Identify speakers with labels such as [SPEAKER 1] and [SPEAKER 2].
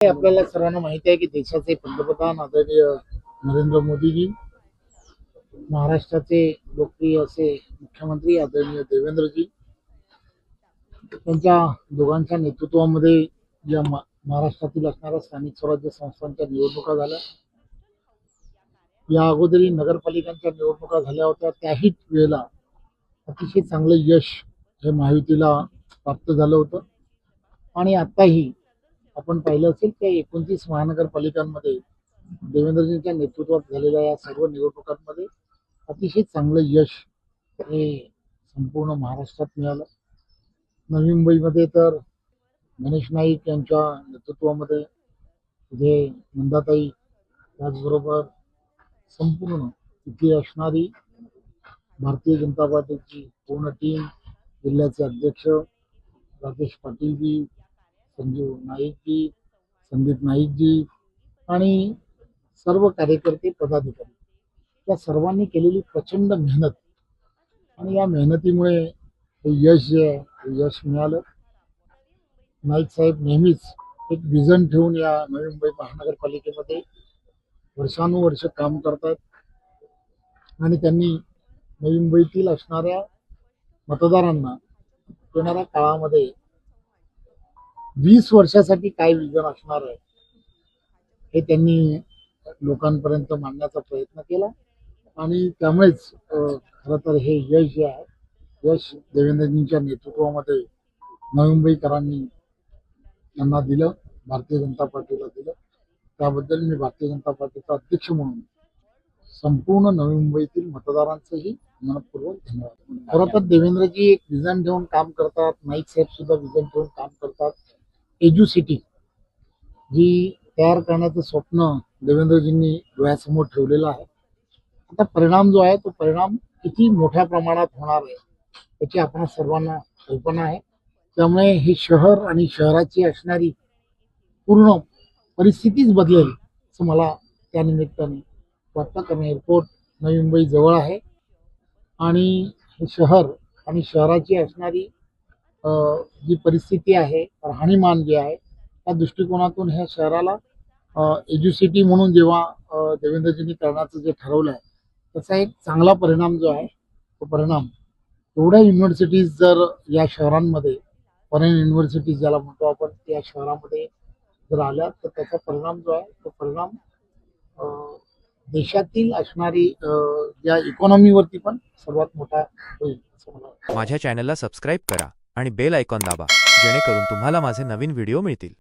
[SPEAKER 1] आपल्याला सर्वांना माहिती आहे की देशाचे पंतप्रधान आदरणीय नरेंद्र मोदीजी, महाराष्ट्राचे लोकप्रिय असे मुख्यमंत्री आदरणीय देवेंद्रजी, त्यांच्या दोघांच्या नेतृत्वामध्ये या महाराष्ट्रातील असणाऱ्या स्थानिक स्वराज्य संस्थांच्या निवडणुका झाल्या. या अगोदरी नगरपालिकांच्या निवडणुका झाल्या होत्या. त्याही वेळेला अतिशय चांगलं यश हे महायुतीला प्राप्त झालं होतं. आणि आताही आपण पाहिलं असेल की 29 महानगरपालिकांमध्ये देवेंद्रजींच्या नेतृत्वात झालेल्या या सर्व निवडणुकांमध्ये अतिशय चांगलं यश हे संपूर्ण महाराष्ट्रात मिळालं. नवी मुंबईमध्ये तर गणेश नाईक यांच्या नेतृत्वामध्ये जे मंदाताई, त्याचबरोबर संपूर्ण तिथे असणारी भारतीय जनता पार्टीची पूर्ण टीम, जिल्ह्याचे अध्यक्ष राजेश पाटीलजी, संजीव नाईकजी, संदीप नाईकजी आणि सर्व कार्यकर्ते, पदाधिकारी, या सर्वांनी केलेली प्रचंड मेहनत आणि या मेहनतीमुळे हे यश जे आहे हे यश मिळालं. नाईक साहेब नेहमीच एक विजन ठेवून या नवी मुंबई महानगरपालिकेमध्ये वर्षानुवर्ष काम करतात आणि त्यांनी नवी मुंबईतील असणाऱ्या मतदारांना येणाऱ्या काळामध्ये 20 वर्षासाठी काय विजन असणार आहे हे त्यांनी लोकांपर्यंत मांडण्याचा प्रयत्न केला. आणि त्यामुळेच खरं तर हे यश जे आहे, यश देवेंद्रजींच्या नेतृत्वामध्ये नवी मुंबईकरांनी त्यांना दिलं, भारतीय जनता पार्टीला दिलं. त्याबद्दल मी भारतीय जनता पार्टीचा अध्यक्ष म्हणून संपूर्ण नवी मुंबईतील मतदारांचंही मनपूर्वक धन्यवाद. खरं तर देवेंद्रजी एक विजन ठेवून काम करतात, नाईक साहेब सुद्धा विजन ठेवून काम करतात. एज्युसिटी जी तयार करण्याचं स्वप्न देवेंद्रजींनी डोळ्यासमोर ठेवलेलं आहे. आता परिणाम जो आहे तो परिणाम किती मोठ्या प्रमाणात होणार आहे याची आपण सर्वांना कल्पना आहे. त्यामुळे हे शहर आणि शहराची असणारी पूर्ण परिस्थितीच बदलेल असं मला त्यानिमित्ताने वाटतं. कारण एअरपोर्ट नवी मुंबई जवळ आहे आणि हे शहर आणि शहराची असणारी जी परिस्थिती आहे, राहणीमान जे आहे, त्या दृष्टिकोनातून ह्या शहराला एज्युसिटी म्हणून जेव्हा देवेंद्रजींनी करण्याचं जे ठरवलं आहे त्याचा एक चांगला परिणाम जो आहे तो परिणाम एवढ्या युनिव्हर्सिटीज जर या शहरांमध्ये, फॉरेन युनिव्हर्सिटीज ज्याला म्हणतो आपण, त्या शहरामध्ये जर आल्या तर त्याचा परिणाम जो आहे तो परिणाम देशातील असणारी या इकॉनॉमीवरती पण सर्वात मोठा होईल असं मला वाटतं.
[SPEAKER 2] माझ्या चॅनलला सबस्क्राईब करा आणि बेल आयकॉन दाबा, जेणेकरून तुम्हाला माझे नवीन व्हिडिओ मिळतील.